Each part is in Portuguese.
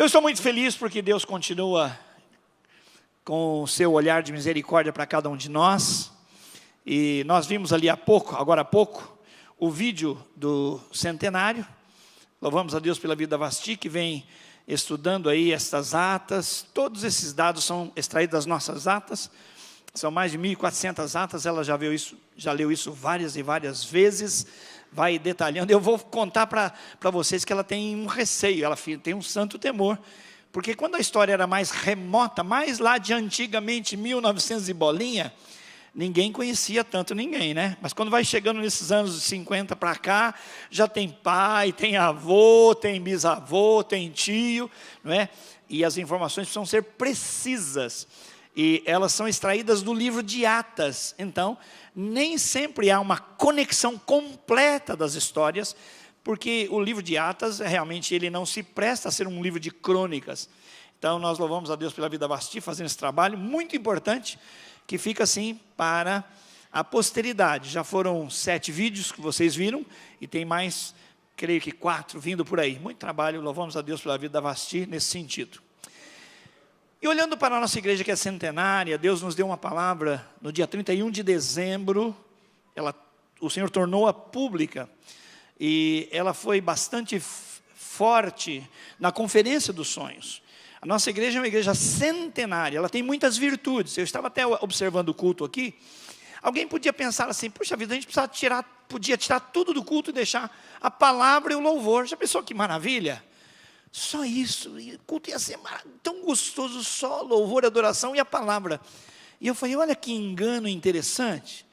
Eu estou muito feliz porque Deus continua com o seu olhar de misericórdia para cada um de nós. E nós vimos ali agora há pouco, o vídeo do centenário. Louvamos a Deus pela vida da Vasti, que vem estudando aí estas atas. Todos esses dados são extraídos das nossas atas. São mais de 1.400 atas, ela já leu isso várias e várias vezes, vai detalhando. Eu vou contar para vocês que ela tem um receio, ela tem um santo temor, porque quando a história era mais remota, mais lá de antigamente, 1900 e bolinha, ninguém conhecia tanto ninguém, né? Mas quando vai chegando nesses anos 50 para cá, já tem pai, tem avô, tem bisavô, tem tio, não é? E as informações precisam ser precisas. E elas são extraídas do livro de Atas. Então, nem sempre há uma conexão completa das histórias, porque o livro de Atas, realmente, ele não se presta a ser um livro de crônicas. Então, nós louvamos a Deus pela vida da Vasti, fazendo esse trabalho muito importante, que fica assim para a posteridade. Já foram 7 vídeos que vocês viram, e tem mais, creio que 4 vindo por aí. Muito trabalho, louvamos a Deus pela vida da Vasti nesse sentido. E olhando para a nossa igreja que é centenária, Deus nos deu uma palavra no dia 31 de dezembro, o Senhor tornou-a pública, e ela foi bastante forte na conferência dos sonhos. A nossa igreja é uma igreja centenária, ela tem muitas virtudes. Eu estava até observando o culto aqui, alguém podia pensar assim, puxa vida, a gente podia tirar tudo do culto e deixar a palavra e o louvor. Já pensou que maravilha? Só isso, e o culto ia ser tão gostoso, só louvor, adoração e a palavra. E eu falei, olha que engano interessante.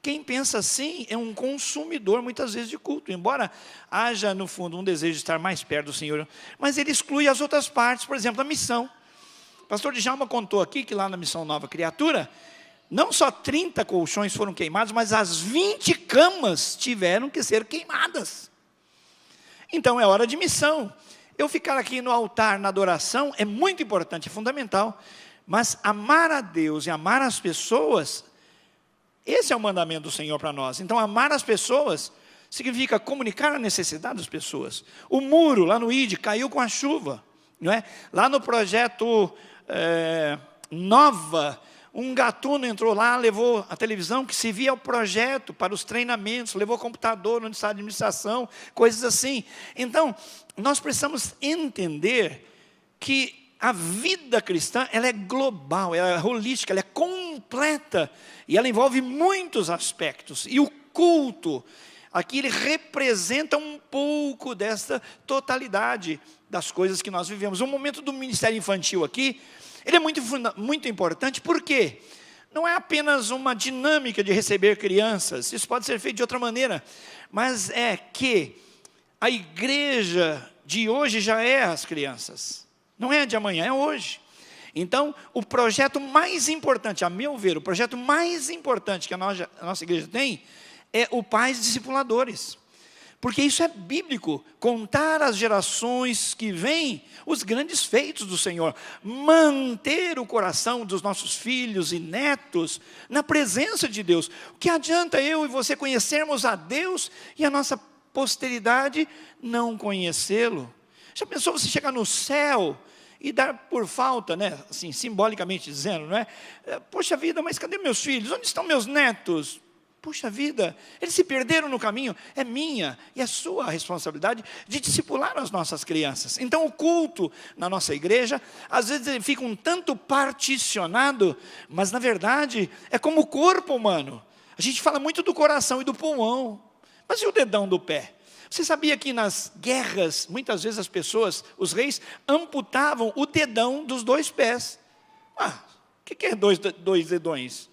Quem pensa assim é um consumidor muitas vezes de culto, embora haja no fundo um desejo de estar mais perto do Senhor, mas ele exclui as outras partes, por exemplo, a missão. O pastor Djalma contou aqui que lá na Missão Nova Criatura, não só 30 colchões foram queimados, mas as 20 camas tiveram que ser queimadas. Então é hora de missão. Eu ficar aqui no altar, na adoração, é muito importante, é fundamental. Mas amar a Deus e amar as pessoas, esse é o mandamento do Senhor para nós. Então amar as pessoas significa comunicar a necessidade das pessoas. O muro lá no ID caiu com a chuva, não é? Lá no projeto Nova, um gatuno entrou lá, levou a televisão que se via o projeto para os treinamentos, levou computador onde está a administração, coisas assim. Então, nós precisamos entender que a vida cristã, ela é global, ela é holística, ela é completa, e ela envolve muitos aspectos. E o culto, aqui ele representa um pouco dessa totalidade das coisas que nós vivemos. O momento do ministério infantil aqui, ele é muito importante, porque não é apenas uma dinâmica de receber crianças, isso pode ser feito de outra maneira, mas é que a igreja de hoje já é as crianças, não é a de amanhã, é hoje. Então, o projeto mais importante, a meu ver, o projeto mais importante que a nossa igreja tem, é o Pais Discipuladores. Porque isso é bíblico, contar às gerações que vêm os grandes feitos do Senhor, manter o coração dos nossos filhos e netos na presença de Deus. O que adianta eu e você conhecermos a Deus e a nossa posteridade não conhecê-lo? Já pensou você chegar no céu e dar por falta, né, assim, simbolicamente dizendo, não é? Poxa vida, mas cadê meus filhos? Onde estão meus netos? Puxa vida, eles se perderam no caminho. É minha e é sua responsabilidade de discipular as nossas crianças. Então o culto na nossa igreja, às vezes ele fica um tanto particionado, mas na verdade é como o corpo humano. A gente fala muito do coração e do pulmão, mas e o dedão do pé? Você sabia que nas guerras, muitas vezes as pessoas, os reis, amputavam o dedão dos 2 pés. O que é dois dedões?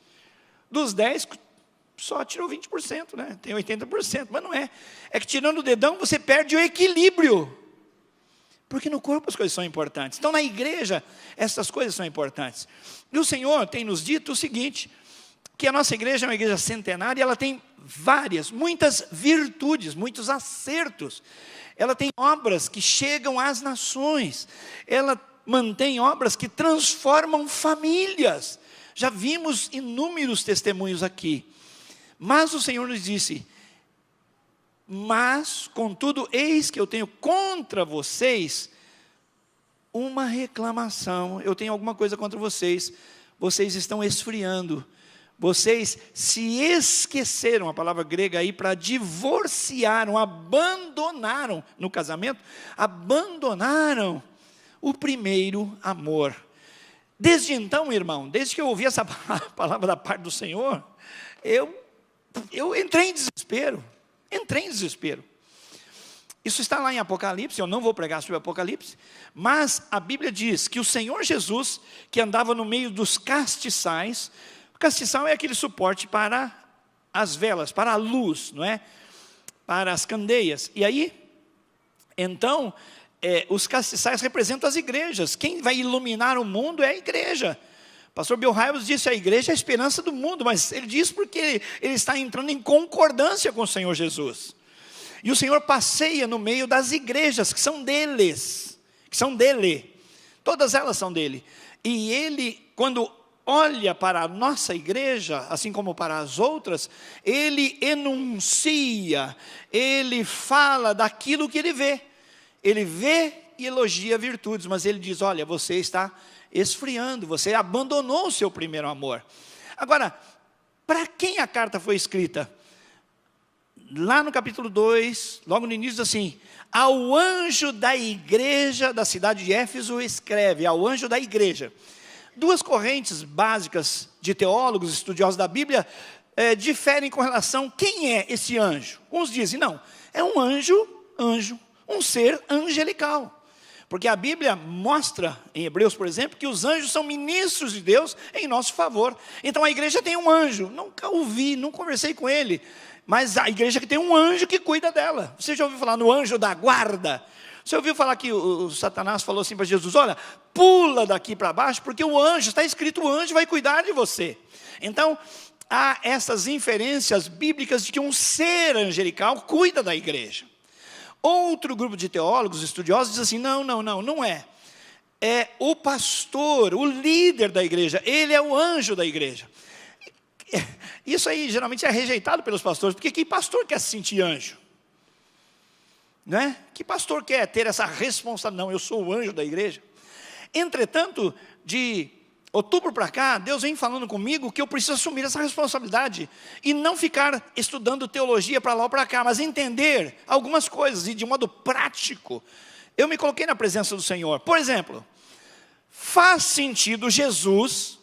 Dos 10, só tirou 20%, né? Tem 80%, mas não é. É que tirando o dedão, você perde o equilíbrio. Porque no corpo as coisas são importantes. Então na igreja, essas coisas são importantes. E o Senhor tem nos dito o seguinte, que a nossa igreja é uma igreja centenária, e ela tem muitas virtudes, muitos acertos. Ela tem obras que chegam às nações. Ela mantém obras que transformam famílias. Já vimos inúmeros testemunhos aqui. Mas o Senhor nos disse, mas, contudo, eis que eu tenho contra vocês uma reclamação. Eu tenho alguma coisa contra vocês. Vocês estão esfriando. Vocês se esqueceram, a palavra grega aí, para divorciaram, abandonaram no casamento, abandonaram o primeiro amor. Desde então, irmão, desde que eu ouvi essa palavra da parte do Senhor, eu entrei em desespero. Isso está lá em Apocalipse, eu não vou pregar sobre Apocalipse, mas a Bíblia diz que o Senhor Jesus, que andava no meio dos castiçais, o castiçal é aquele suporte para as velas, para a luz, não é? Para as candeias. E aí, então, os castiçais representam as igrejas. Quem vai iluminar o mundo é a igreja. O pastor Bill Hybels disse: a igreja é a esperança do mundo, mas ele diz porque ele está entrando em concordância com o Senhor Jesus. E o Senhor passeia no meio das igrejas que são deles, que são dele. Todas elas são dele. E ele, quando olha para a nossa igreja, assim como para as outras, ele enuncia, ele fala daquilo que ele vê. Ele vê e elogia virtudes, mas ele diz: olha, você está esfriando, você abandonou o seu primeiro amor. Agora, para quem a carta foi escrita? Lá no capítulo 2, logo no início, assim: ao anjo da igreja da cidade de Éfeso escreve, ao anjo da igreja. Duas correntes básicas de teólogos, estudiosos da Bíblia, diferem com relação a quem é esse anjo. Uns dizem: não, é um anjo, um ser angelical. Porque a Bíblia mostra, em Hebreus, por exemplo, que os anjos são ministros de Deus em nosso favor. Então a igreja tem um anjo. Nunca ouvi, não conversei com ele, mas a igreja que tem um anjo que cuida dela. Você já ouviu falar no anjo da guarda? Você ouviu falar que o Satanás falou assim para Jesus: olha, pula daqui para baixo, porque o anjo, está escrito, o anjo vai cuidar de você. Então, há essas inferências bíblicas de que um ser angelical cuida da igreja. Outro grupo de teólogos, estudiosos, diz assim: não é. É o pastor, o líder da igreja, ele é o anjo da igreja. Isso aí geralmente é rejeitado pelos pastores, porque que pastor quer se sentir anjo? Não é? Que pastor quer ter essa responsabilidade? Não, eu sou o anjo da igreja. Entretanto, de outubro para cá, Deus vem falando comigo que eu preciso assumir essa responsabilidade e não ficar estudando teologia para lá ou para cá, mas entender algumas coisas e de modo prático. Eu me coloquei na presença do Senhor. Por exemplo, faz sentido Jesus,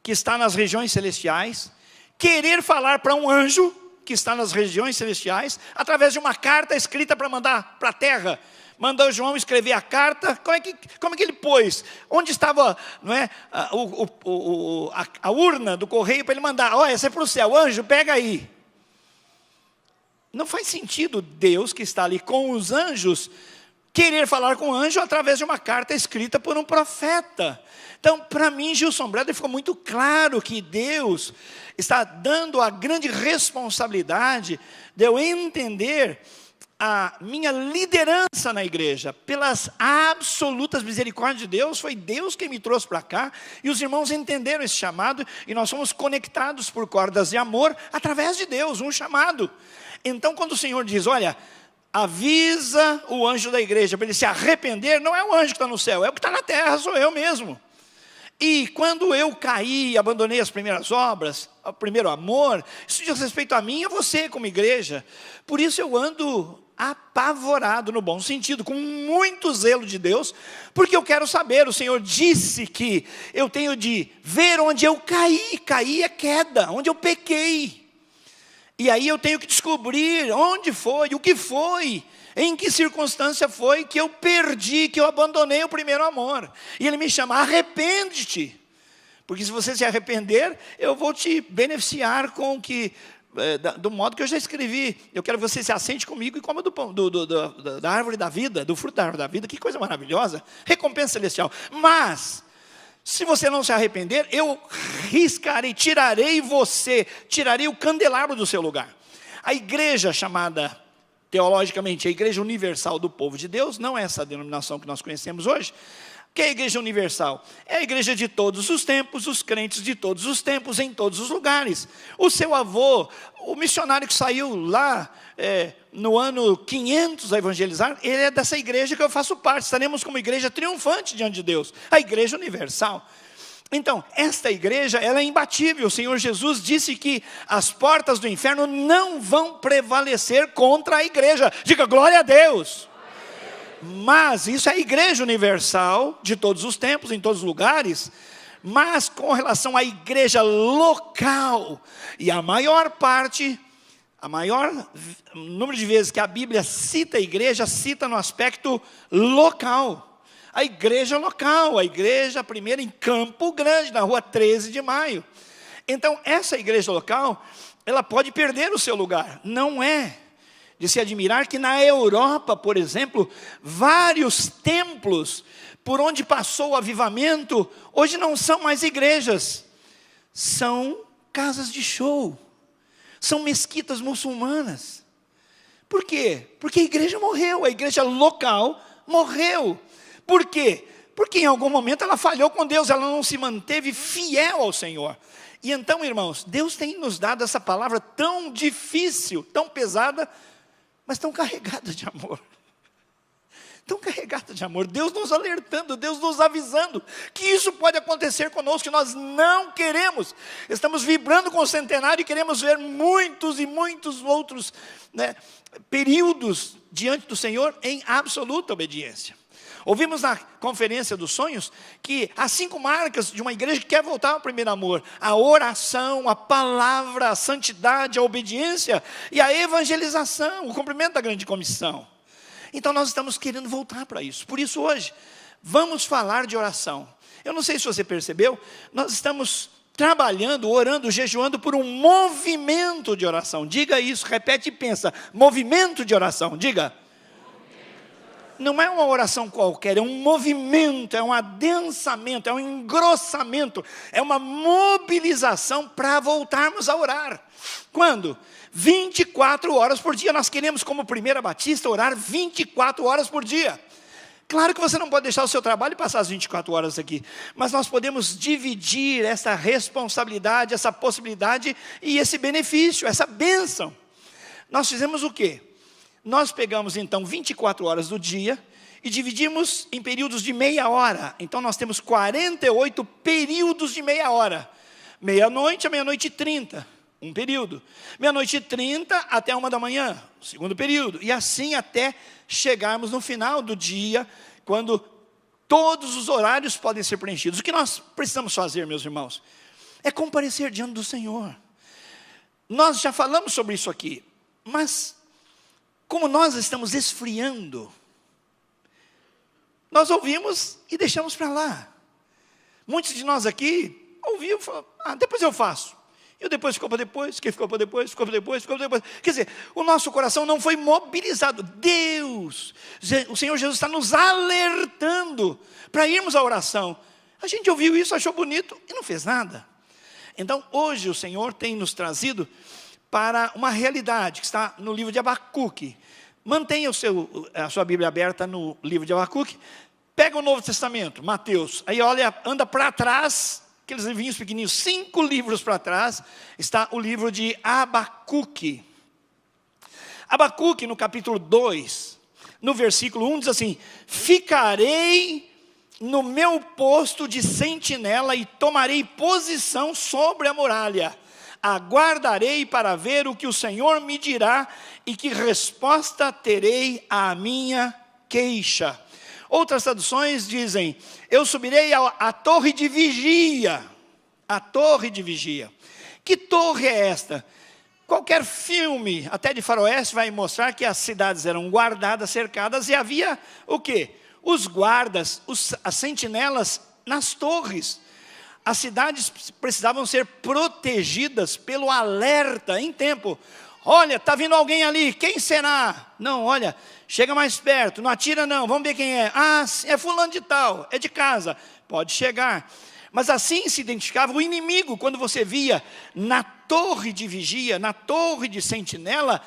que está nas regiões celestiais, querer falar para um anjo que está nas regiões celestiais, através de uma carta escrita para mandar para a terra? Mandou João escrever a carta. Como é que ele pôs? Onde estava, não é, a urna do correio para ele mandar? Olha, essa é para o céu, anjo, pega aí. Não faz sentido Deus, que está ali com os anjos, querer falar com o anjo através de uma carta escrita por um profeta. Então, para mim, Gilson Breder, ficou muito claro que Deus está dando a grande responsabilidade de eu entender a minha liderança na igreja. Pelas absolutas misericórdias de Deus, foi Deus quem me trouxe para cá, e os irmãos entenderam esse chamado, e nós somos conectados por cordas de amor, através de Deus, um chamado. Então, quando o Senhor diz: olha, avisa o anjo da igreja para ele se arrepender, não é o anjo que está no céu, é o que está na terra, sou eu mesmo. E quando eu caí e abandonei as primeiras obras, o primeiro amor, isso diz respeito a mim e a você como igreja. Por isso eu ando apavorado, no bom sentido, com muito zelo de Deus, porque eu quero saber. O Senhor disse que eu tenho de ver onde eu caí é queda, onde eu pequei. E aí eu tenho que descobrir onde foi, o que foi, em que circunstância foi que eu perdi, que eu abandonei o primeiro amor. E ele me chama: arrepende-te, porque se você se arrepender, eu vou te beneficiar com que, do modo que eu já escrevi. Eu quero que você se assente comigo e coma do pão, da árvore da vida, do fruto da árvore da vida. Que coisa maravilhosa, recompensa celestial. Mas se você não se arrepender, eu riscarei, tirarei o candelabro do seu lugar. A igreja chamada, teologicamente, a igreja universal do povo de Deus, não é essa denominação que nós conhecemos hoje. O que é a igreja universal? É a igreja de todos os tempos, os crentes de todos os tempos, em todos os lugares. O seu avô, o missionário que saiu lá no ano 500 a evangelizar, ele é dessa igreja que eu faço parte. Estaremos como igreja triunfante diante de Deus, a igreja universal. Então, esta igreja, ela é imbatível. O Senhor Jesus disse que as portas do inferno não vão prevalecer contra a igreja. Diga glória a Deus. Mas isso é a igreja universal de todos os tempos, em todos os lugares. Mas com relação à igreja local, e a maior número de vezes que a Bíblia cita a igreja, cita no aspecto local. A igreja local, a igreja primeira em Campo Grande, na rua 13 de maio. Então essa igreja local, ela pode perder o seu lugar. Não é de se admirar que na Europa, por exemplo, vários templos por onde passou o avivamento, hoje não são mais igrejas, são casas de show, são mesquitas muçulmanas. Por quê? Porque a igreja morreu, a igreja local morreu. Por quê? Porque em algum momento ela falhou com Deus, ela não se manteve fiel ao Senhor. E então, irmãos, Deus tem nos dado essa palavra tão difícil, tão pesada, mas tão carregada de amor. Tão carregada de amor. Deus nos alertando, Deus nos avisando que isso pode acontecer conosco, que nós não queremos. Estamos vibrando com o centenário e queremos ver muitos e muitos outros períodos diante do Senhor em absoluta obediência. Ouvimos na conferência dos sonhos que há 5 marcas de uma igreja que quer voltar ao primeiro amor: a oração, a palavra, a santidade, a obediência e a evangelização, o cumprimento da grande comissão. Então nós estamos querendo voltar para isso. Por isso hoje, vamos falar de oração. Eu não sei se você percebeu, nós estamos trabalhando, orando, jejuando por um movimento de oração. Diga isso, repete e pensa: movimento de oração, diga. Não é uma oração qualquer, é um movimento, é um adensamento, é um engrossamento, é uma mobilização para voltarmos a orar. Quando? 24 horas por dia. Nós queremos, como Primeira Batista, orar 24 horas por dia. Claro que você não pode deixar o seu trabalho e passar as 24 horas aqui, mas nós podemos dividir essa responsabilidade, essa possibilidade e esse benefício, essa bênção. Nós fizemos o quê? Nós pegamos então 24 horas do dia e dividimos em períodos de meia hora. Então nós temos 48 períodos de meia hora. Meia-noite a meia-noite e 30, um período. Meia-noite e 30 até 1 da manhã, segundo período. E assim até chegarmos no final do dia, quando todos os horários podem ser preenchidos. O que nós precisamos fazer, meus irmãos, é comparecer diante do Senhor. Nós já falamos sobre isso aqui, mas como nós estamos esfriando, nós ouvimos e deixamos para lá. Muitos de nós aqui ouviram e falaram: depois eu faço. E o depois ficou para depois, que ficou para depois, ficou para depois, ficou para depois. Quer dizer, o nosso coração não foi mobilizado. Deus, o Senhor Jesus está nos alertando para irmos à oração. A gente ouviu isso, achou bonito e não fez nada. Então hoje o Senhor tem nos trazido para uma realidade que está no livro de Abacuque. Mantenha a sua Bíblia aberta no livro de Abacuque. Pega o Novo Testamento, Mateus. Aí olha, anda para trás, aqueles livrinhos pequenininhos, 5 livros para trás, está o livro de Abacuque. Abacuque, no capítulo 2, no versículo 1, diz assim: ficarei no meu posto de sentinela e tomarei posição sobre a muralha. Aguardarei para ver o que o Senhor me dirá e que resposta terei à minha queixa. Outras traduções dizem: eu subirei à torre de vigia. A torre de vigia. Que torre é esta? Qualquer filme, até de faroeste, vai mostrar que as cidades eram guardadas, cercadas, e havia o quê? Os guardas, as sentinelas nas torres. As cidades precisavam ser protegidas pelo alerta em tempo. Olha, está vindo alguém ali, quem será? Não, olha, chega mais perto, não atira não, vamos ver quem é. É fulano de tal, é de casa, pode chegar. Mas assim se identificava o inimigo, quando você via na torre de vigia, na torre de sentinela,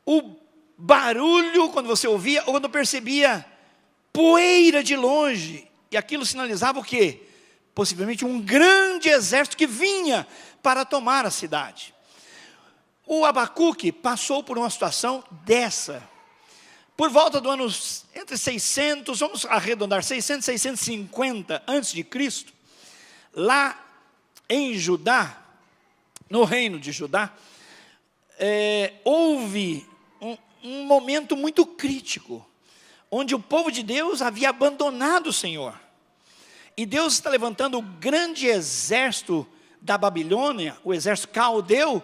o barulho, quando você ouvia, ou quando percebia poeira de longe, E aquilo sinalizava o quê? Possivelmente um grande exército que vinha para tomar a cidade. O Abacuque passou por uma situação dessa. Por volta do ano entre 600, vamos arredondar, 600, 650 antes de Cristo, lá em Judá, no reino de Judá, houve um momento muito crítico, onde o povo de Deus havia abandonado o Senhor. E Deus está levantando o grande exército da Babilônia, o exército caldeu,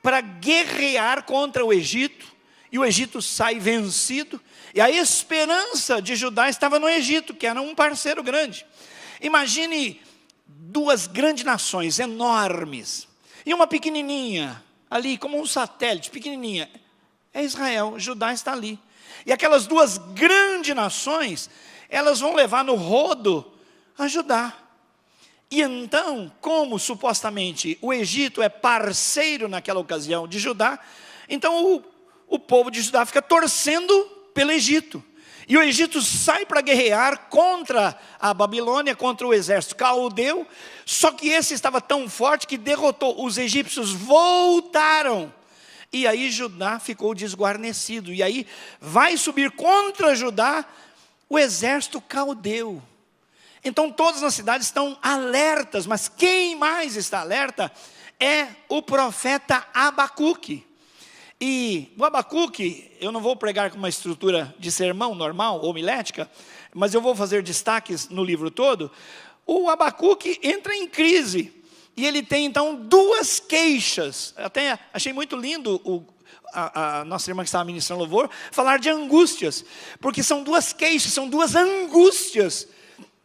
para guerrear contra o Egito, e o Egito sai vencido, e a esperança de Judá estava no Egito, que era um parceiro grande. Imagine duas grandes nações enormes, e uma pequenininha, ali como um satélite, pequenininha, é Israel, Judá está ali. E aquelas duas grandes nações, elas vão levar no rodo a Judá. E então, como supostamente o Egito é parceiro naquela ocasião de Judá, então o povo de Judá fica torcendo pelo Egito. E o Egito sai para guerrear contra a Babilônia, contra o exército caldeu, só que esse estava tão forte que derrotou. Os egípcios voltaram. E aí Judá ficou desguarnecido. E aí vai subir contra Judá o exército caldeu. Então todas as cidades estão alertas, mas quem mais está alerta é o profeta Abacuque. E o Abacuque, eu não vou pregar com uma estrutura de sermão normal, homilética, mas eu vou fazer destaques no livro todo. O Abacuque entra em crise, e ele tem então duas queixas. Até achei muito lindo a nossa irmã que estava ministrando louvor, falar de angústias, porque são duas queixas, são duas angústias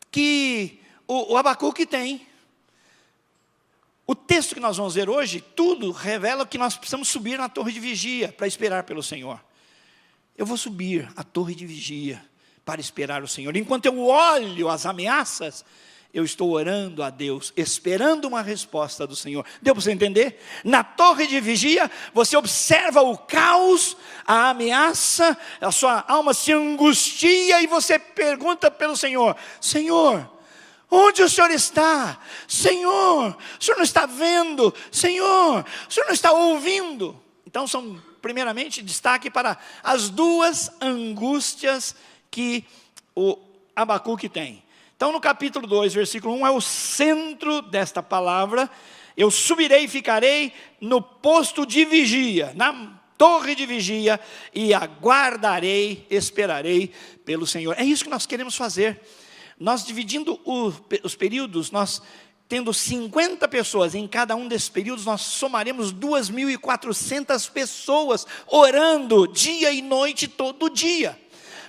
que o Abacuque tem. O texto que nós vamos ver hoje, tudo revela que nós precisamos subir na torre de vigia para esperar pelo Senhor. Eu vou subir a torre de vigia para esperar o Senhor. Enquanto eu olho as ameaças, eu estou orando a Deus, esperando uma resposta do Senhor. Deu para você entender? Na torre de vigia, você observa o caos, a ameaça, a sua alma se angustia e você pergunta pelo Senhor: Senhor, onde o Senhor está? Senhor, o Senhor não está vendo? Senhor, o Senhor não está ouvindo? Então são, primeiramente, destaque para as duas angústias que o Abacuque tem. Então no capítulo 2, versículo 1, é o centro desta palavra. Eu subirei e ficarei no posto de vigia, na torre de vigia, e aguardarei, esperarei pelo Senhor. É isso que nós queremos fazer. Nós dividindo os períodos, nós tendo 50 pessoas em cada um desses períodos, nós somaremos 2.400 pessoas orando dia e noite, todo dia.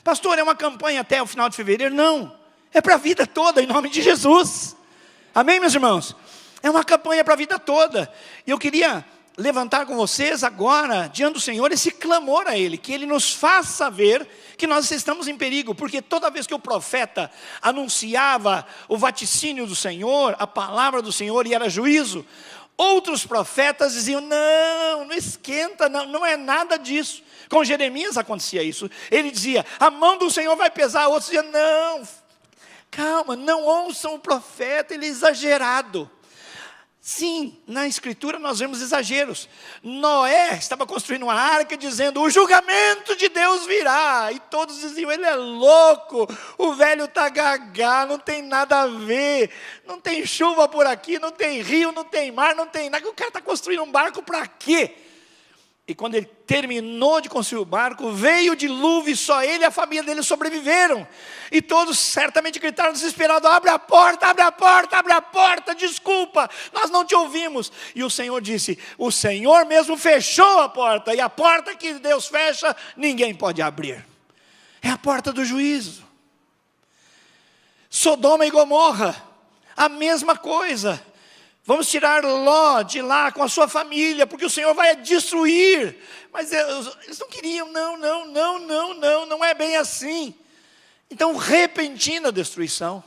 Pastor, é uma campanha até o final de fevereiro? Não, é para a vida toda, em nome de Jesus. Amém, meus irmãos? É uma campanha para a vida toda. E eu queria levantar com vocês agora, diante do Senhor, esse clamor a Ele, que Ele nos faça ver que nós estamos em perigo, porque toda vez que o profeta anunciava o vaticínio do Senhor, a palavra do Senhor, e era juízo, outros profetas diziam: não esquenta, não é nada disso. Com Jeremias acontecia isso. Ele dizia: a mão do Senhor vai pesar. Outros diziam: não, calma, não ouçam o profeta, ele é exagerado. Sim, na escritura nós vemos exageros. Noé estava construindo uma arca dizendo: o julgamento de Deus virá. E todos diziam: ele é louco, o velho está gagá, não tem nada a ver. Não tem chuva por aqui, não tem rio, não tem mar, não tem nada. O cara está construindo um barco para quê? E quando ele terminou de construir o barco, veio o dilúvio e só ele e a família dele sobreviveram. E todos certamente gritaram desesperados: abre a porta, abre a porta, abre a porta, desculpa, nós não te ouvimos. E o Senhor disse: o Senhor mesmo fechou a porta, e a porta que Deus fecha, ninguém pode abrir. É a porta do juízo. Sodoma e Gomorra, a mesma coisa. Vamos tirar Ló de lá com a sua família, porque o Senhor vai destruir. Mas eles não queriam, não é bem assim. Então, repentina destruição.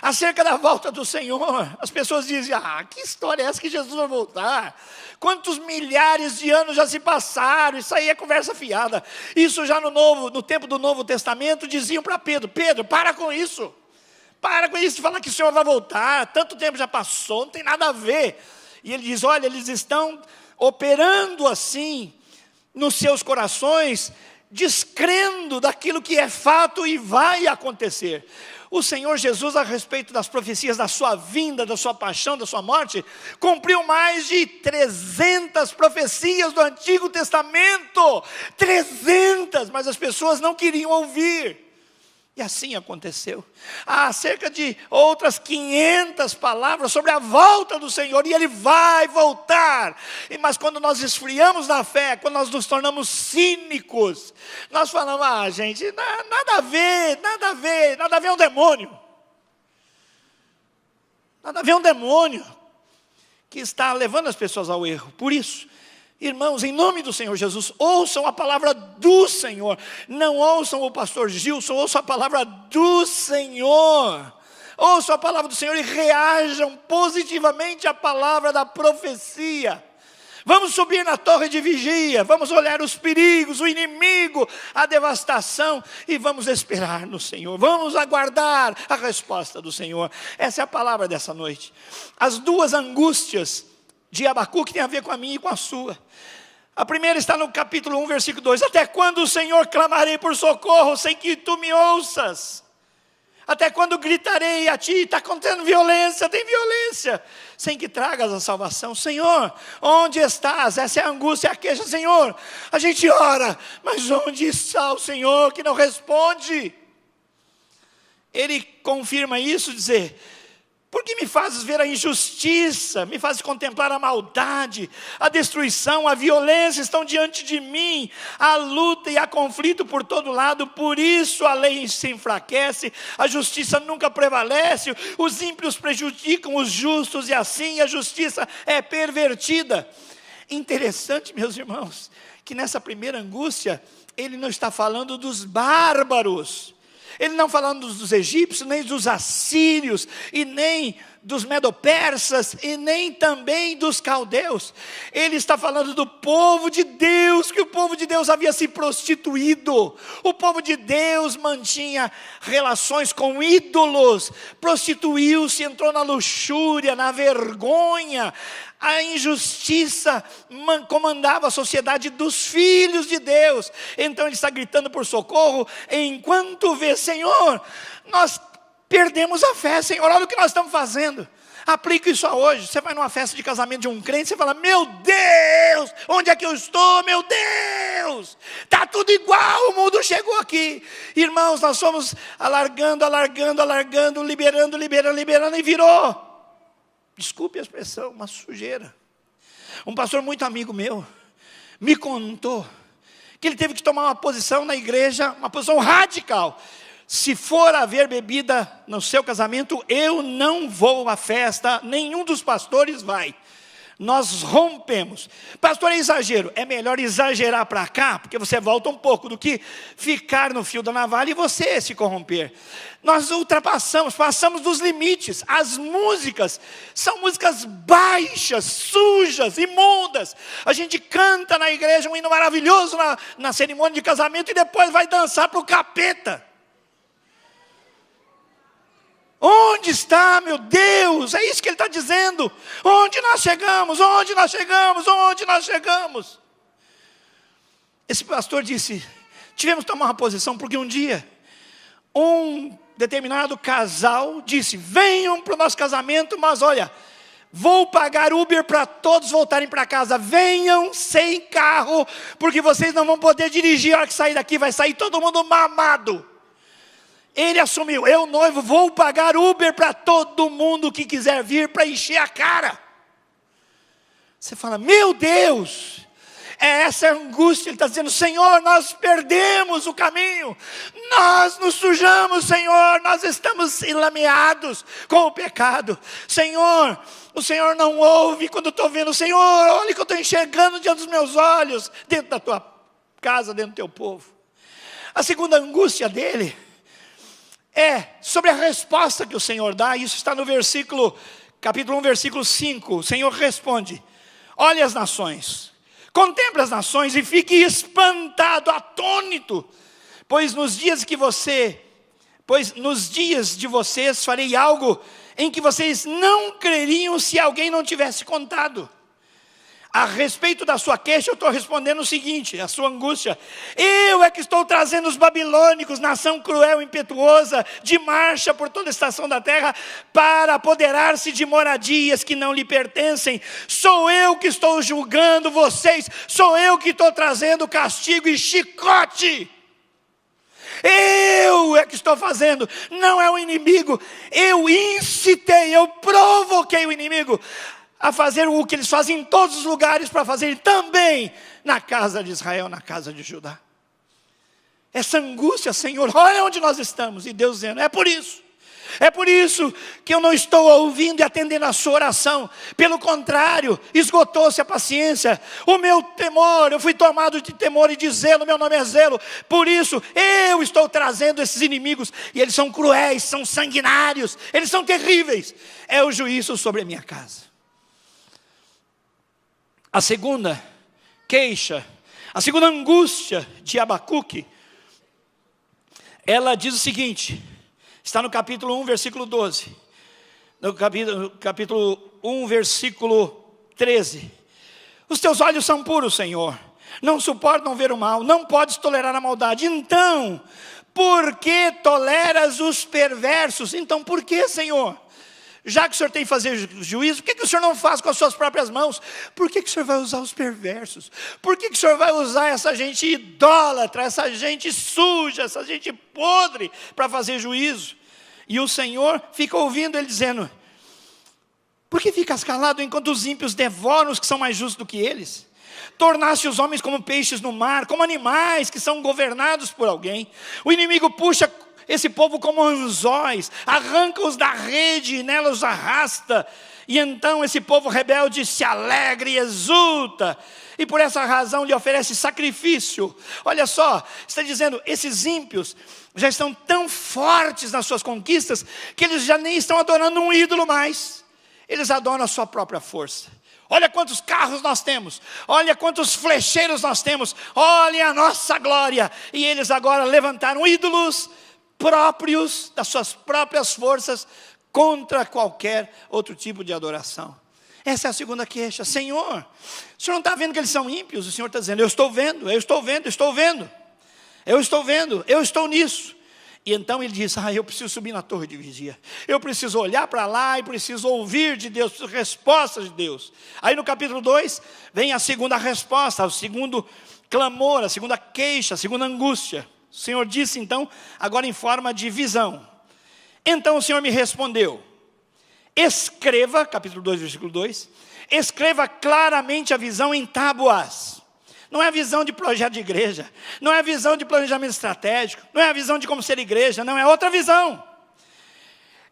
Acerca da volta do Senhor, as pessoas dizem: que história é essa que Jesus vai voltar? Quantos milhares de anos já se passaram? Isso aí é conversa fiada. Isso já no tempo do Novo Testamento diziam para Pedro: Pedro, para com isso. Para com isso de falar que o Senhor vai voltar, tanto tempo já passou, não tem nada a ver. E ele diz, olha, eles estão operando assim nos seus corações, descrendo daquilo que é fato e vai acontecer. O Senhor Jesus, a respeito das profecias da sua vinda, da sua paixão, da sua morte, cumpriu mais de 300 profecias do Antigo Testamento. 300, mas as pessoas não queriam ouvir. E assim aconteceu. Há cerca de outras 500 palavras sobre a volta do Senhor, e Ele vai voltar. Mas quando nós esfriamos na fé, quando nós nos tornamos cínicos, nós falamos, gente, nada a ver, nada a ver, nada a ver é um demônio. Nada a ver é um demônio que está levando as pessoas ao erro. Por isso, irmãos, em nome do Senhor Jesus, ouçam a palavra do Senhor. Não ouçam o pastor Gilson, ouçam a palavra do Senhor. Ouçam a palavra do Senhor e reajam positivamente à palavra da profecia. Vamos subir na torre de vigia, vamos olhar os perigos, o inimigo, a devastação, e vamos esperar no Senhor. Vamos aguardar a resposta do Senhor. Essa é a palavra dessa noite. As duas angústias de Abacuque tem a ver com a minha e com a sua. A primeira está no capítulo 1, versículo 2. Até quando, Senhor, clamarei por socorro sem que tu me ouças? Até quando gritarei a ti? Está acontecendo violência, tem violência, sem que tragas a salvação. Senhor, onde estás? Essa é a angústia, a queixa. Senhor, a gente ora, mas onde está o Senhor que não responde? Ele confirma isso, dizer, por que me fazes ver a injustiça, me fazes contemplar a maldade, a destruição, a violência estão diante de mim, a luta e a conflito por todo lado, por isso a lei se enfraquece, a justiça nunca prevalece, os ímpios prejudicam os justos e assim a justiça é pervertida. Interessante, meus irmãos, que nessa primeira angústia, ele não está falando dos bárbaros, ele não falando dos egípcios, nem dos assírios, e nem dos medo-persas, e nem também dos caldeus. Ele está falando do povo de Deus, que o povo de Deus havia se prostituído. O povo de Deus mantinha relações com ídolos, prostituiu-se, entrou na luxúria, na vergonha. A injustiça comandava a sociedade dos filhos de Deus. Então ele está gritando por socorro, enquanto vê, Senhor, nós perdemos a fé, Senhor, olha o que nós estamos fazendo. Aplica isso a hoje. Você vai numa festa de casamento de um crente, você fala, meu Deus, onde é que eu estou? Meu Deus, está tudo igual, o mundo chegou aqui. Irmãos, nós fomos alargando, liberando, e virou, desculpe a expressão, uma sujeira. Um pastor muito amigo meu me contou que ele teve que tomar uma posição na igreja, uma posição radical. Se for haver bebida no seu casamento, eu não vou à festa, nenhum dos pastores vai. Nós rompemos. Pastor, é exagero. É melhor exagerar para cá, porque você volta um pouco, do que ficar no fio da navalha e você se corromper. Nós ultrapassamos, passamos dos limites. As músicas são músicas baixas, sujas, imundas. A gente canta na igreja um hino maravilhoso na cerimônia de casamento e depois vai dançar para o capeta. Onde está, meu Deus? É isso que ele está dizendo. Onde nós chegamos? Onde nós chegamos? Onde nós chegamos? Esse pastor disse, tivemos que tomar uma posição, porque um dia, um determinado casal disse, venham para o nosso casamento, mas olha, vou pagar Uber para todos voltarem para casa. Venham sem carro, porque vocês não vão poder dirigir. A hora que sair daqui, vai sair todo mundo mamado. Ele assumiu, eu noivo, vou pagar Uber para todo mundo que quiser vir para encher a cara. Você fala, meu Deus, é essa angústia. Ele está dizendo, Senhor, nós perdemos o caminho, nós nos sujamos, Senhor, nós estamos enlameados com o pecado. Senhor, o Senhor não ouve quando eu estou vendo, Senhor, olha o que eu estou enxergando diante dos meus olhos, dentro da tua casa, dentro do teu povo. A segunda angústia dele é sobre a resposta que o Senhor dá. Isso está no capítulo 1, versículo 5. O Senhor responde, olhe as nações, contemple as nações e fique espantado, atônito, pois nos dias que você pois nos dias de vocês farei algo em que vocês não creriam se alguém não tivesse contado. A respeito da sua queixa, eu estou respondendo o seguinte, a sua angústia: eu é que estou trazendo os babilônicos, nação cruel e impetuosa, de marcha por toda a estação da terra, para apoderar-se de moradias que não lhe pertencem. Sou eu que estou julgando vocês, sou eu que estou trazendo castigo e chicote. Eu é que estou fazendo, não é o inimigo. Eu incitei, eu provoquei o inimigo a fazer o que eles fazem em todos os lugares, para fazer também na casa de Israel, na casa de Judá. Essa angústia, Senhor, olha onde nós estamos. E Deus dizendo: é por isso que eu não estou ouvindo e atendendo a sua oração. Pelo contrário, esgotou-se a paciência. O meu temor, eu fui tomado de temor e de zelo, meu nome é zelo. Por isso, eu estou trazendo esses inimigos. E eles são cruéis, são sanguinários, eles são terríveis. É o juízo sobre a minha casa. A segunda queixa, a segunda angústia de Abacuque, ela diz o seguinte, está no capítulo 1, versículo 12. No capítulo 1, versículo 13. Os teus olhos são puros, Senhor, não suportam ver o mal, não podes tolerar a maldade. Então, por que toleras os perversos? Então, por que, Senhor? Já que o Senhor tem que fazer juízo, por que o Senhor não faz com as suas próprias mãos? Por que o Senhor vai usar os perversos? Por que o Senhor vai usar essa gente idólatra, essa gente suja, essa gente podre para fazer juízo? E o Senhor fica ouvindo ele dizendo: por que ficas calado enquanto os ímpios devoram os que são mais justos do que eles? Tornaste os homens como peixes no mar, como animais que são governados por alguém. O inimigo puxa esse povo como anzóis, arranca-os da rede e nela os arrasta. E então esse povo rebelde se alegra e exulta, e por essa razão lhe oferece sacrifício. Olha só, está dizendo, esses ímpios já estão tão fortes nas suas conquistas, que eles já nem estão adorando um ídolo mais. Eles adoram a sua própria força. Olha quantos carros nós temos, olha quantos flecheiros nós temos, olha a nossa glória. E eles agora levantaram ídolos próprios, das suas próprias forças, contra qualquer outro tipo de adoração. Essa é a segunda queixa. Senhor, o Senhor não está vendo que eles são ímpios? O Senhor está dizendo: eu estou vendo, eu estou vendo, eu estou vendo, eu estou vendo, eu estou nisso. E então ele diz: eu preciso subir na torre de vigia, eu preciso olhar para lá e preciso ouvir de Deus, preciso respostas de Deus. Aí no capítulo 2 vem a segunda resposta, o segundo clamor, a segunda queixa, a segunda angústia. O Senhor disse então, agora em forma de visão: então o Senhor me respondeu, escreva, capítulo 2, versículo 2, escreva claramente a visão em tábuas. Não é a visão de projeto de igreja, não é a visão de planejamento estratégico, não é a visão de como ser igreja, não, é outra visão.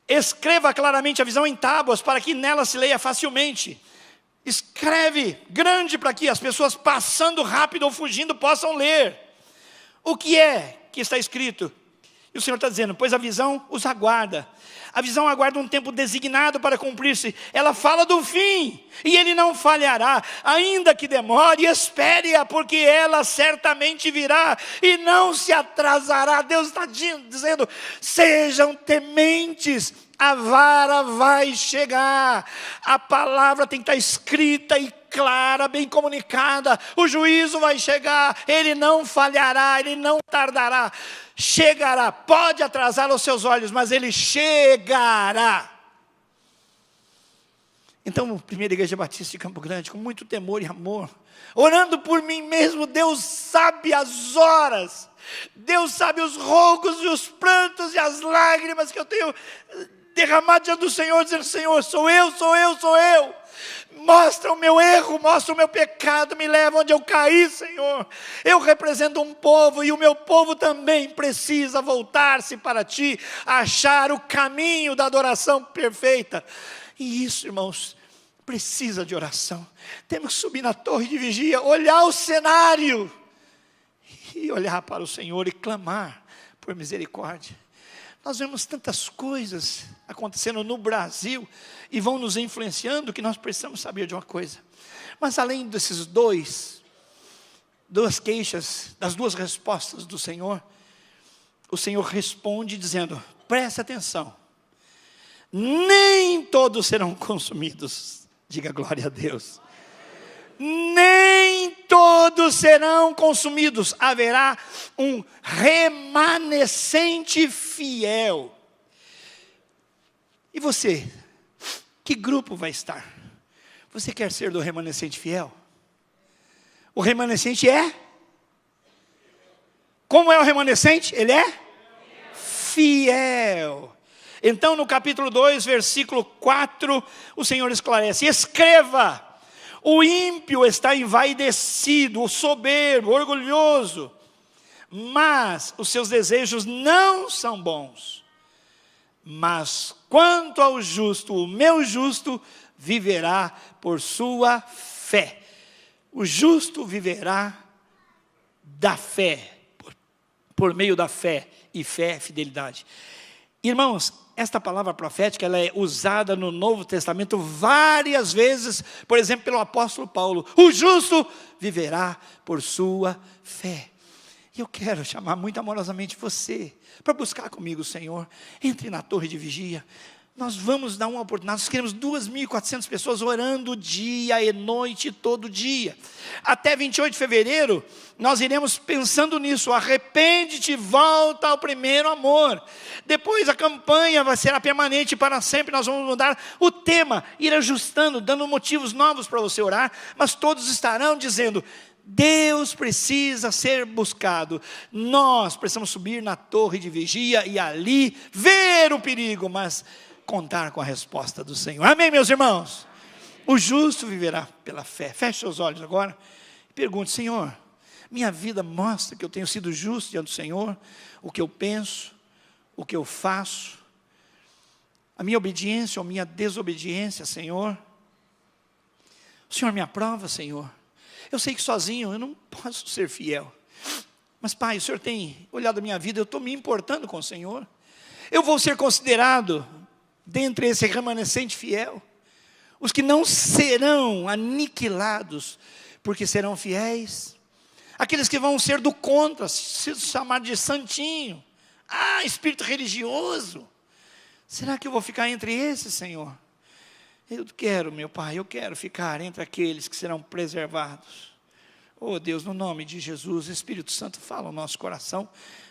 Escreva claramente a visão em tábuas, para que nela se leia facilmente. Escreve grande, para que as pessoas passando rápido ou fugindo possam ler. O que é que está escrito? E o Senhor está dizendo: pois a visão os aguarda. A visão aguarda um tempo designado para cumprir-se. Ela fala do fim, e ele não falhará. Ainda que demore, espere-a, porque ela certamente virá e não se atrasará. Deus está dizendo: sejam tementes, a vara vai chegar. A palavra tem que estar escrita e clara, bem comunicada. O juízo vai chegar, ele não falhará, ele não tardará. Chegará, pode atrasar os seus olhos, mas ele chegará. Então, a primeira igreja batista de Campo Grande, com muito temor e amor, orando por mim mesmo. Deus sabe as horas, Deus sabe os rogos e os prantos e as lágrimas que eu tenho derramado diante do Senhor, dizendo: Senhor, sou eu. Mostra o meu erro, mostra o meu pecado, me leva onde eu caí, Senhor. Eu represento um povo, e o meu povo também precisa voltar-se para Ti, achar o caminho da adoração perfeita. E isso, irmãos, precisa de oração. Temos que subir na torre de vigia, olhar o cenário, e olhar para o Senhor e clamar por misericórdia. Nós vemos tantas coisas acontecendo no Brasil e vão nos influenciando, que nós precisamos saber de uma coisa. Mas além desses duas queixas, das duas respostas do Senhor, o Senhor responde dizendo: preste atenção, nem todos serão consumidos. Diga glória a Deus. Nem todos serão consumidos, haverá um remanescente fiel. E você, que grupo vai estar? Você quer ser do remanescente fiel? O remanescente é? Como é o remanescente? Ele é? Fiel. Então no capítulo 2, versículo 4, o Senhor esclarece: escreva, o ímpio está envaidecido, o soberbo, orgulhoso, mas os seus desejos não são bons. Mas quanto ao justo, o meu justo viverá por sua fé. O justo viverá da fé, por meio da fé, e fé é fidelidade. Irmãos, esta palavra profética, ela é usada no Novo Testamento várias vezes, por exemplo, pelo apóstolo Paulo: o justo viverá por sua fé. E eu quero chamar muito amorosamente você para buscar comigo o Senhor. Entre na torre de vigia. Nós vamos dar uma oportunidade. Nós queremos 2.400 pessoas orando dia e noite, todo dia. Até 28 de fevereiro, nós iremos pensando nisso. Arrepende-te e volta ao primeiro amor. Depois a campanha vai ser permanente para sempre. Nós vamos mudar o tema, ir ajustando, dando motivos novos para você orar. Mas todos estarão dizendo: Deus precisa ser buscado. Nós precisamos subir na torre de vigia e ali ver o perigo, mas contar com a resposta do Senhor. Amém, meus irmãos? O justo viverá pela fé. Feche seus olhos agora e pergunte: Senhor, minha vida mostra que eu tenho sido justo diante do Senhor? O que eu penso, o que eu faço, a minha obediência ou minha desobediência, Senhor? O Senhor me aprova, Senhor? Eu sei que sozinho eu não posso ser fiel, mas Pai, o Senhor tem olhado a minha vida, eu estou me importando com o Senhor. Eu vou ser considerado dentre esse remanescente fiel, os que não serão aniquilados, porque serão fiéis, aqueles que vão ser do contra, se chamar de santinho, espírito religioso. Será que eu vou ficar entre esses, Senhor? Eu quero, meu Pai, eu quero ficar entre aqueles que serão preservados. Oh Deus, no nome de Jesus, Espírito Santo, fala o nosso coração,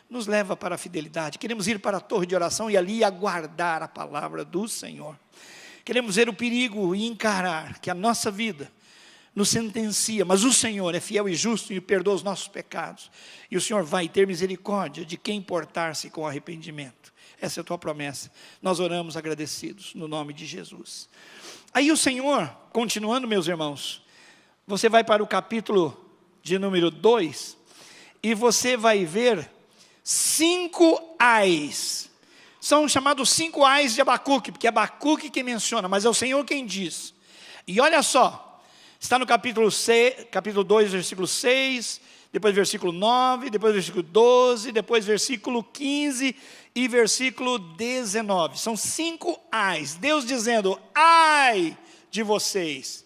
nos leva para a fidelidade. Queremos ir para a torre de oração e ali aguardar a palavra do Senhor. Queremos ver o perigo e encarar que a nossa vida nos sentencia, mas o Senhor é fiel e justo e perdoa os nossos pecados. E o Senhor vai ter misericórdia de quem portar-se com arrependimento. Essa é a tua promessa. Nós oramos agradecidos no nome de Jesus. Aí o Senhor, continuando, meus irmãos, você vai para o capítulo de número 2 e você vai ver 5 ais. São chamados 5 ais de Abacuque, porque é Abacuque quem menciona, mas é o Senhor quem diz. E olha só, está no capítulo 2, versículo 6, depois versículo 9, depois versículo 12, depois versículo 15 e versículo 19. São 5 ais. Deus dizendo: ai de vocês.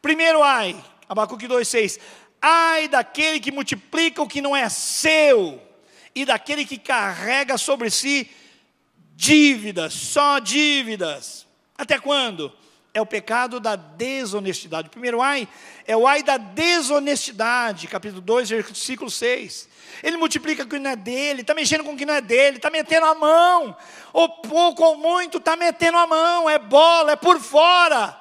Primeiro ai, Abacuque 2:6. Ai daquele que multiplica o que não é seu, e daquele que carrega sobre si dívidas, só dívidas. Até quando? É o pecado da desonestidade. O primeiro ai é o ai da desonestidade, capítulo 2, versículo 6. Ele multiplica o que não é dele, está mexendo com o que não é dele, está metendo a mão, ou pouco ou muito, está metendo a mão, é bola, é por fora,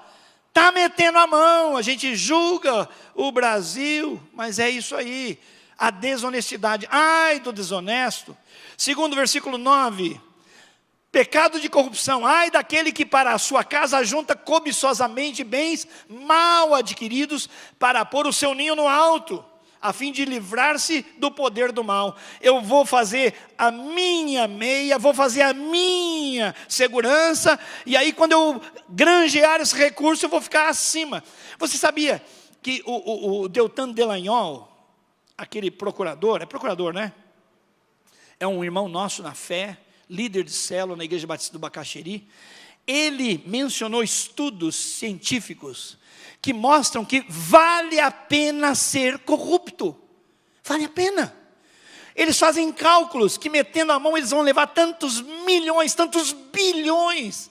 está metendo a mão. A gente julga o Brasil, mas é isso aí, a desonestidade. Ai do desonesto. Segundo versículo 9, pecado de corrupção. Ai daquele que para a sua casa junta cobiçosamente bens mal adquiridos para pôr o seu ninho no alto, a fim de livrar-se do poder do mal. Eu vou fazer a minha meia, vou fazer a minha segurança, e aí quando eu granjear esse recurso, eu vou ficar acima. Você sabia que o Deltan Delagnol, aquele procurador, é procurador, né? É um irmão nosso na fé, líder de célula na Igreja Batista do Bacaxeri. Ele mencionou estudos científicos que mostram que vale a pena ser corrupto. Vale a pena. Eles fazem cálculos que metendo a mão eles vão levar tantos milhões, tantos bilhões,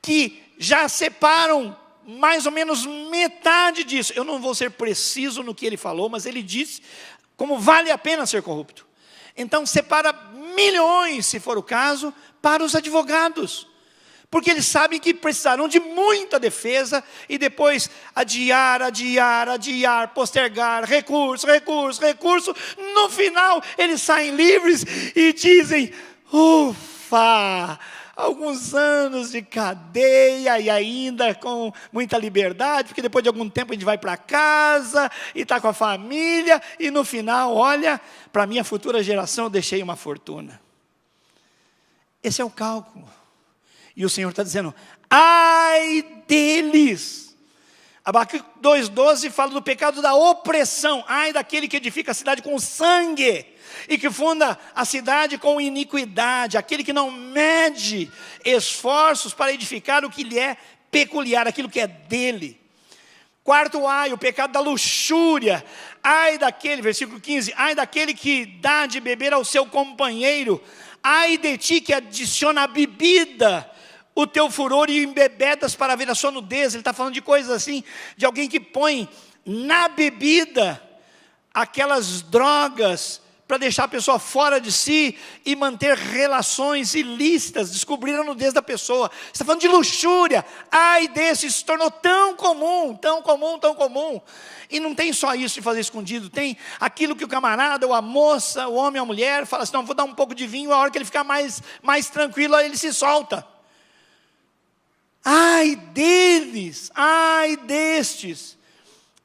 que já separam mais ou menos metade disso. Eu não vou ser preciso no que ele falou, mas ele disse como vale a pena ser corrupto. Então separa milhões, se for o caso, para os advogados. Porque eles sabem que precisarão de muita defesa e depois adiar, postergar, recurso. No final, eles saem livres e dizem, ufa, alguns anos de cadeia e ainda com muita liberdade, porque depois de algum tempo a gente vai para casa e está com a família e no final, olha, para a minha futura geração eu deixei uma fortuna. Esse é o cálculo. E o Senhor está dizendo, ai deles. Abacuque 2,12 fala do pecado da opressão. Ai daquele que edifica a cidade com sangue e que funda a cidade com iniquidade. Aquele que não mede esforços para edificar o que lhe é peculiar, aquilo que é dele. Quarto ai, o pecado da luxúria. Ai daquele, versículo 15, ai daquele que dá de beber ao seu companheiro. Ai de ti que adiciona a bebida o teu furor e embebedas para ver a sua nudez. Ele está falando de coisas assim, de alguém que põe na bebida aquelas drogas para deixar a pessoa fora de si e manter relações ilícitas, descobrir a nudez da pessoa. Está falando de luxúria. Ai desse, se tornou tão comum. E não tem só isso de fazer escondido, tem aquilo que o camarada, ou a moça, o homem ou a mulher, fala assim, não, vou dar um pouco de vinho, a hora que ele ficar mais tranquilo, ele se solta. Ai deles, ai destes.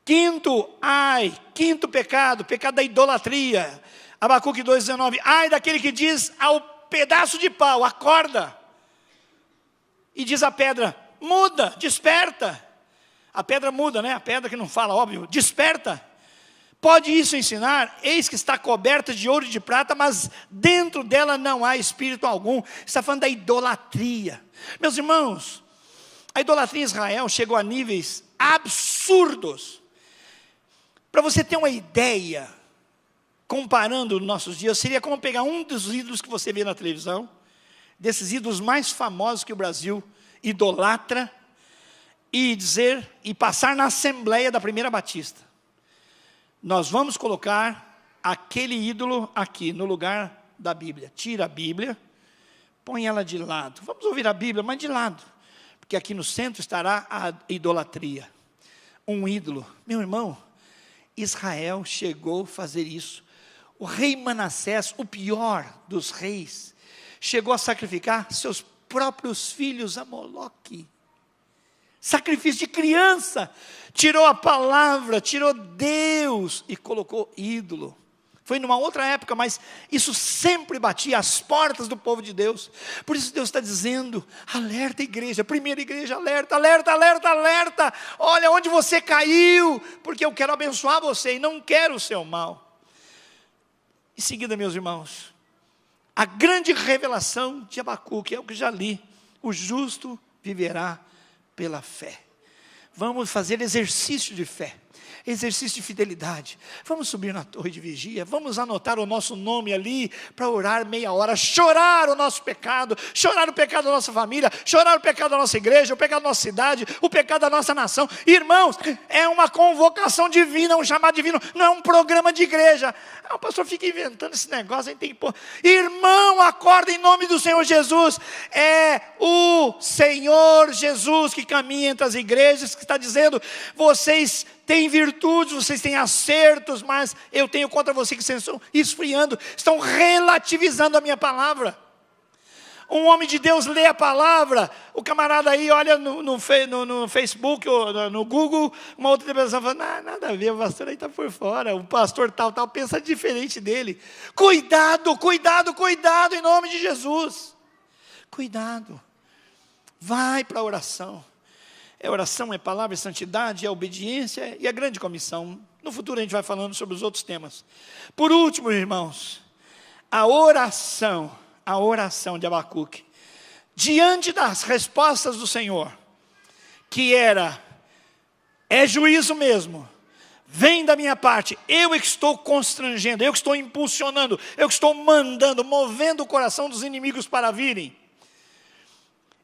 Quinto pecado da idolatria. Abacuque 2,19, ai daquele que diz ao pedaço de pau, acorda. E diz a pedra, muda, desperta. A pedra muda, né? A pedra que não fala, óbvio, desperta. Pode isso ensinar? Eis que está coberta de ouro e de prata, mas dentro dela não há espírito algum. Está falando da idolatria. Meus irmãos, a idolatria em Israel chegou a níveis absurdos. Para você ter uma ideia, comparando nos nossos dias, seria como pegar um dos ídolos que você vê na televisão, desses ídolos mais famosos que o Brasil idolatra, e passar na Assembleia da Primeira Batista. Nós vamos colocar aquele ídolo aqui, no lugar da Bíblia. Tira a Bíblia, põe ela de lado. Vamos ouvir a Bíblia, mas de lado. Porque aqui no centro estará a idolatria. Um ídolo. Meu irmão, Israel chegou a fazer isso. O rei Manassés, o pior dos reis, chegou a sacrificar seus próprios filhos a Moloque. Sacrifício de criança. Tirou a palavra, tirou Deus e colocou ídolo. Foi numa outra época, mas isso sempre batia às portas do povo de Deus. Por isso Deus está dizendo, alerta igreja, primeira igreja, alerta. Olha onde você caiu, porque eu quero abençoar você e não quero o seu mal. Em seguida, meus irmãos, a grande revelação de Abacuque, é o que já li, o justo viverá pela fé. Vamos fazer exercício de fé, exercício de fidelidade. Vamos subir na torre de vigia, vamos anotar o nosso nome ali, para orar meia hora, chorar o nosso pecado, chorar o pecado da nossa família, chorar o pecado da nossa igreja, o pecado da nossa cidade, o pecado da nossa nação. Irmãos, é uma convocação divina, um chamado divino, não é um programa de igreja. O pastor fica inventando esse negócio, a gente tem que pôr. Irmão, acorda em nome do Senhor Jesus. É o Senhor Jesus que caminha entre as igrejas, que está dizendo, vocês têm virtudes, vocês têm acertos, mas eu tenho contra vocês que vocês estão esfriando, estão relativizando a minha palavra. Um homem de Deus lê a palavra, o camarada aí olha no Facebook, ou no Google, uma outra pessoa fala, nada a ver, o pastor aí está por fora, o pastor tal, pensa diferente dele. Cuidado, em nome de Jesus. Cuidado, vai para a oração. Oração, é palavra, é santidade, é obediência e a grande comissão. No futuro a gente vai falando sobre os outros temas. Por último, irmãos, a oração de Abacuque, diante das respostas do Senhor, que é juízo mesmo, vem da minha parte, eu que estou constrangendo, eu que estou impulsionando, eu que estou mandando, movendo o coração dos inimigos para virem.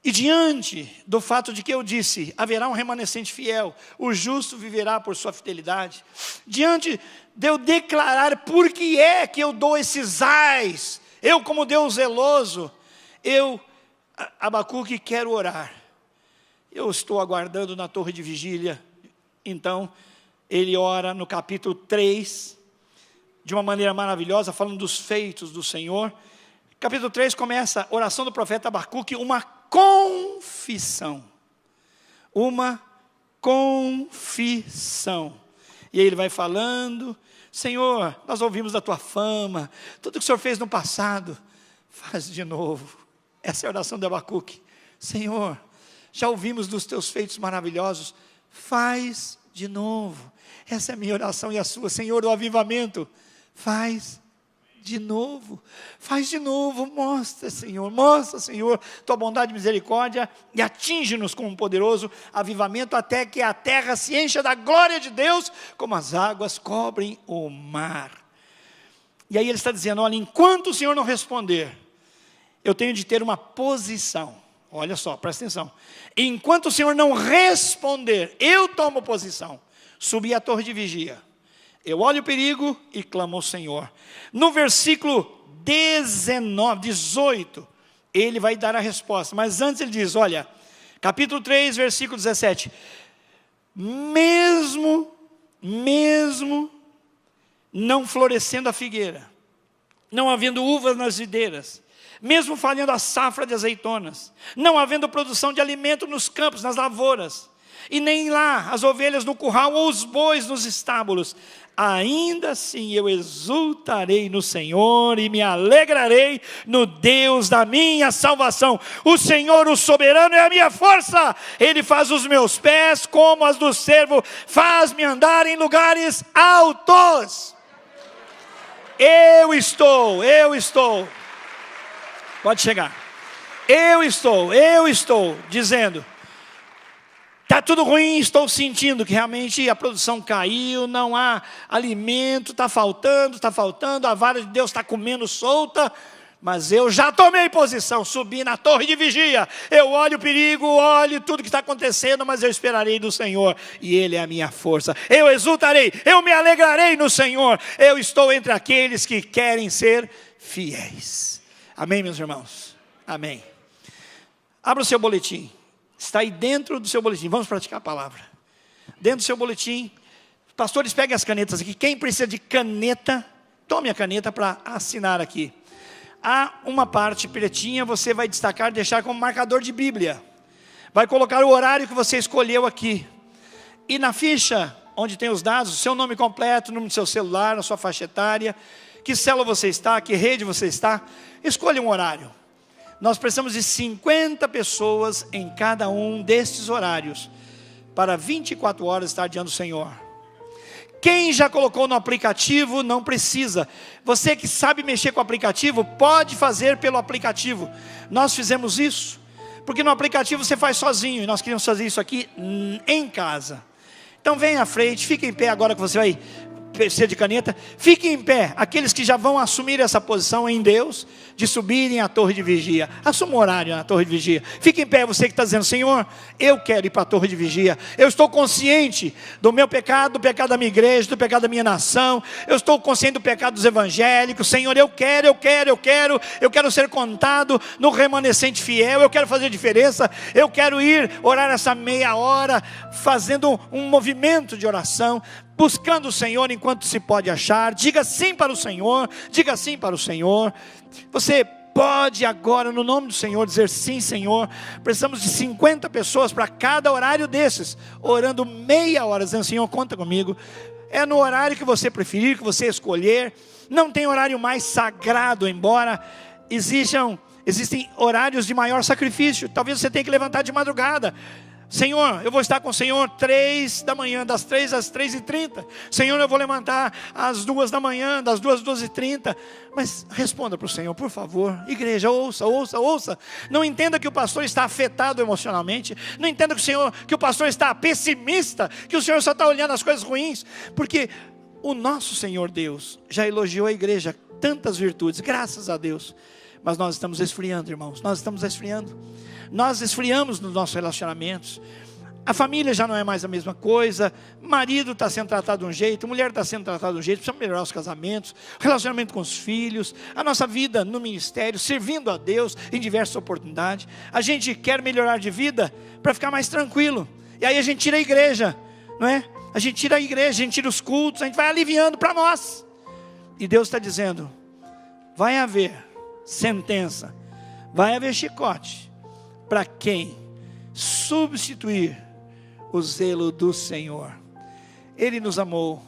E diante do fato de que eu disse, haverá um remanescente fiel, o justo viverá por sua fidelidade, diante de eu declarar por que é que eu dou esses ais, eu como Deus zeloso, eu, Abacuque, quero orar. Eu estou aguardando na torre de vigília. Então, ele ora no capítulo 3, de uma maneira maravilhosa, falando dos feitos do Senhor. Capítulo 3 começa a oração do profeta Abacuque, uma confissão. Uma confissão. E aí ele vai falando, Senhor, nós ouvimos da tua fama, tudo que o Senhor fez no passado, faz de novo. Essa é a oração de Abacuque. Senhor, já ouvimos dos teus feitos maravilhosos, faz de novo. Essa é a minha oração e a sua. Senhor, o avivamento, faz de novo, mostra, Senhor, tua bondade e misericórdia, e atinge-nos com um poderoso avivamento, até que a terra se encha da glória de Deus, como as águas cobrem o mar. E aí ele está dizendo, olha, enquanto o Senhor não responder, eu tenho de ter uma posição. Olha só, presta atenção. Enquanto o Senhor não responder, eu tomo posição. Subi à torre de vigia. Eu olho o perigo e clamo ao Senhor. No versículo 18, ele vai dar a resposta. Mas antes ele diz, olha, capítulo 3, versículo 17. Mesmo não florescendo a figueira, não havendo uvas nas videiras, mesmo falhando a safra de azeitonas, não havendo produção de alimento nos campos, nas lavouras, e nem lá as ovelhas no curral ou os bois nos estábulos, ainda assim eu exultarei no Senhor e me alegrarei no Deus da minha salvação. O Senhor, o soberano, é a minha força. Ele faz os meus pés como as do servo, faz-me andar em lugares altos. Eu estou. Pode chegar. Eu estou dizendo, está tudo ruim, estou sentindo que realmente a produção caiu, não há alimento, está faltando, a vara de Deus está comendo solta, mas eu já tomei posição, subi na torre de vigia, eu olho o perigo, olho tudo que está acontecendo, mas eu esperarei do Senhor, e Ele é a minha força. Eu exultarei, eu me alegrarei no Senhor, eu estou entre aqueles que querem ser fiéis. Amém, meus irmãos? Amém. Abra o seu boletim. Está aí dentro do seu boletim. Vamos praticar a palavra. Dentro do seu boletim. Pastores, peguem as canetas aqui. Quem precisa de caneta, tome a caneta para assinar aqui. Há uma parte pretinha, você vai destacar, deixar como marcador de Bíblia. Vai colocar o horário que você escolheu aqui. E na ficha, onde tem os dados, o seu nome completo, o número do seu celular, a sua faixa etária, que célula você está, que rede você está. Escolha um horário. Nós precisamos de 50 pessoas em cada um destes horários, para 24 horas estar diante do Senhor. Quem já colocou no aplicativo, não precisa. Você que sabe mexer com o aplicativo, pode fazer pelo aplicativo. Nós fizemos isso, porque no aplicativo você faz sozinho, e nós queríamos fazer isso aqui em casa. Então venha à frente, fique em pé agora que você vai precisar de caneta. Fiquem em pé, aqueles que já vão assumir essa posição em Deus, de subirem à torre de vigia. Assuma o horário na torre de vigia. Fique em pé, você que está dizendo, Senhor, eu quero ir para a torre de vigia. Eu estou consciente do meu pecado, do pecado da minha igreja, do pecado da minha nação. Eu estou consciente do pecado dos evangélicos. Senhor, eu quero ser contado no remanescente fiel. Eu quero fazer diferença. Eu quero ir orar essa meia hora, fazendo um movimento de oração, buscando o Senhor enquanto se pode achar. Diga sim para o Senhor, diga sim para o Senhor. Você pode agora, no nome do Senhor, dizer sim, Senhor. Precisamos de 50 pessoas para cada horário desses, orando meia hora, dizendo, Senhor, conta comigo. É no horário que você preferir, que você escolher. Não tem horário mais sagrado, embora existem horários de maior sacrifício. Talvez você tenha que levantar de madrugada. Senhor, eu vou estar com o Senhor 3 da manhã, das 3 às 3h30. Senhor, eu vou levantar às 2 da manhã, das 2 às 2h30. Mas responda para o Senhor, por favor. Igreja, ouça. Não entenda que o pastor está afetado emocionalmente. Não entenda que o pastor está pessimista, que o Senhor só está olhando as coisas ruins. Porque o nosso Senhor Deus já elogiou a igreja, tantas virtudes, graças a Deus. Mas nós estamos esfriando, irmãos, nós estamos esfriando. Nós esfriamos nos nossos relacionamentos. A família já não é mais a mesma coisa. Marido está sendo tratado de um jeito, mulher está sendo tratada de um jeito. Precisamos melhorar os casamentos, o relacionamento com os filhos, a nossa vida no ministério, servindo a Deus em diversas oportunidades. A gente quer melhorar de vida para ficar mais tranquilo. E aí a gente tira a igreja, não é? A gente tira a igreja, a gente tira os cultos, a gente vai aliviando para nós. E Deus está dizendo, vai haver sentença, vai haver chicote para quem substituir o zelo do Senhor. Ele nos amou,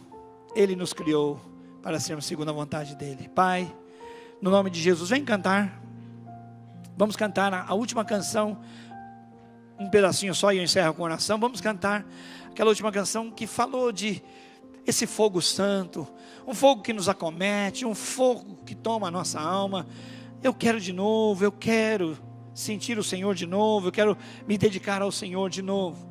Ele nos criou para sermos segundo a vontade dEle. Pai, no nome de Jesus, vem cantar. Vamos cantar a última canção, um pedacinho só e eu encerro com oração. Vamos cantar aquela última canção que falou de esse fogo santo, um fogo que nos acomete, um fogo que toma a nossa alma. Eu quero de novo, eu quero sentir o Senhor de novo, eu quero me dedicar ao Senhor de novo.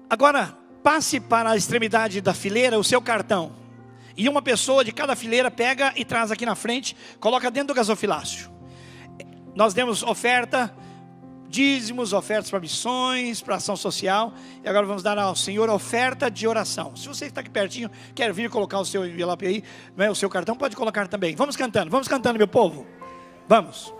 Agora, passe para a extremidade da fileira o seu cartão. E uma pessoa de cada fileira pega e traz aqui na frente, coloca dentro do gasofilácio. Nós demos oferta, dízimos, ofertas para missões, para ação social. E agora vamos dar ao Senhor oferta de oração. Se você está aqui pertinho, quer vir colocar o seu envelope aí, não é, o seu cartão, pode colocar também. Vamos cantando, meu povo. Vamos.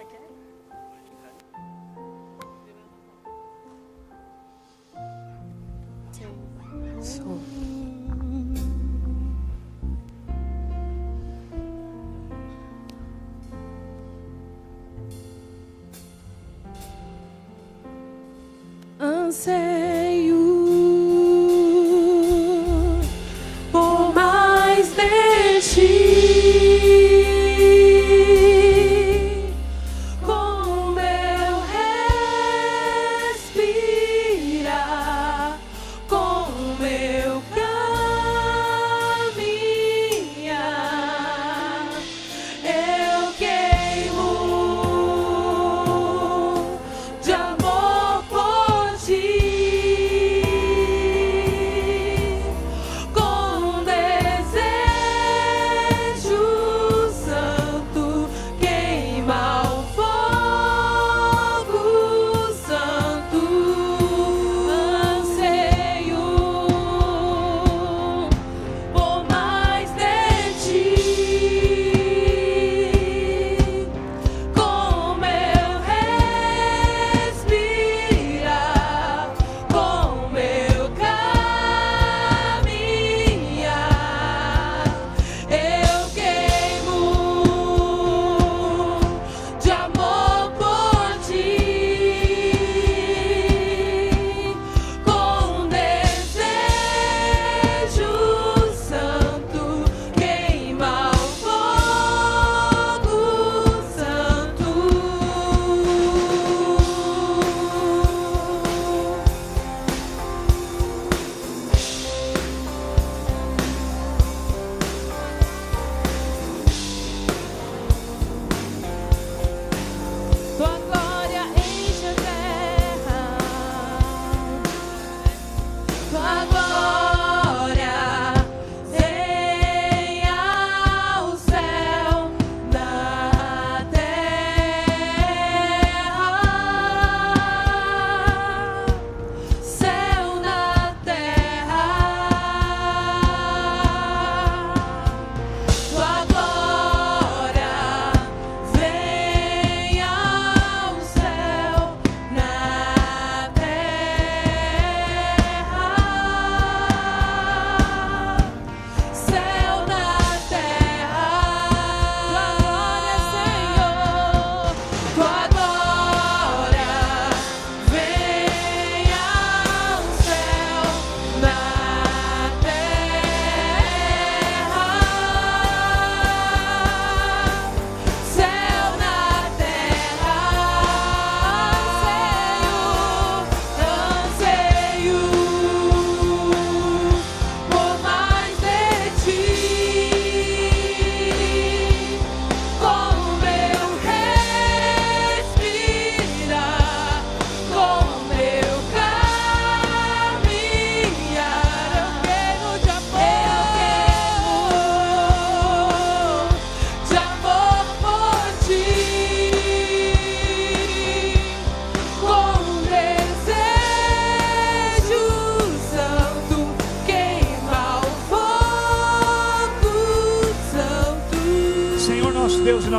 Anseio por mais de ti, com meu respirar, com meu caminhar, eu queimo de amor por ti.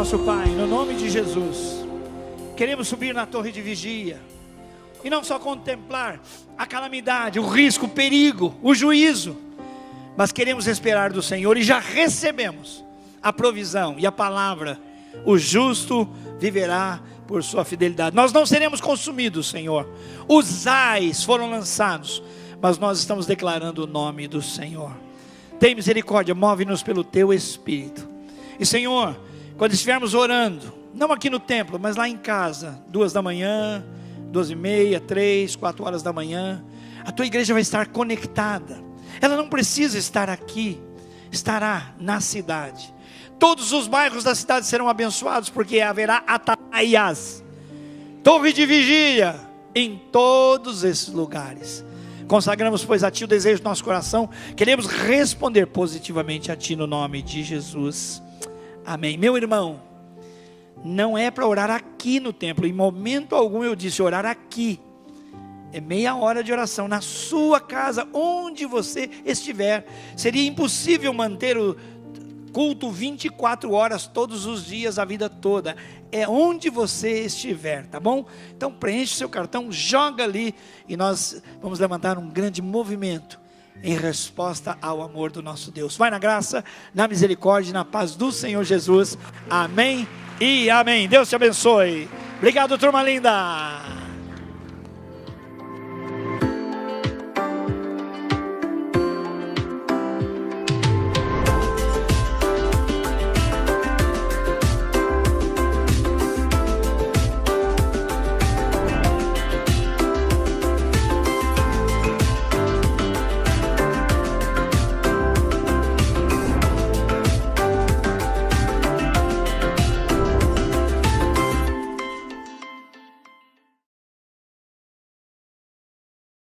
nosso Pai, no nome de Jesus, queremos subir na torre de vigia, e não só contemplar a calamidade, o risco, o perigo, o juízo, mas queremos esperar do Senhor, e já recebemos a provisão e a palavra: o justo viverá por sua fidelidade. Nós não seremos consumidos, Senhor. Os ais foram lançados, mas nós estamos declarando o nome do Senhor. Tem misericórdia, move-nos pelo Teu Espírito. E Senhor, quando estivermos orando, não aqui no templo, mas lá em casa, 2 da manhã, 2h30, 3, 4 horas da manhã, a Tua igreja vai estar conectada. Ela não precisa estar aqui, estará na cidade. Todos os bairros da cidade serão abençoados, porque haverá atalaias, torre de vigília, em todos esses lugares. Consagramos, pois, a Ti o desejo do nosso coração. Queremos responder positivamente a Ti, no nome de Jesus. Amém. Meu irmão, não é para orar aqui no templo. Em momento algum eu disse orar aqui. É meia hora de oração na sua casa, onde você estiver. Seria impossível manter o culto 24 horas todos os dias, a vida toda. É onde você estiver, tá bom? Então preenche seu cartão, joga ali, e nós vamos levantar um grande movimento em resposta ao amor do nosso Deus. Vai na graça, na misericórdia e na paz do Senhor Jesus. Amém e amém. Deus te abençoe. Obrigado, turma linda.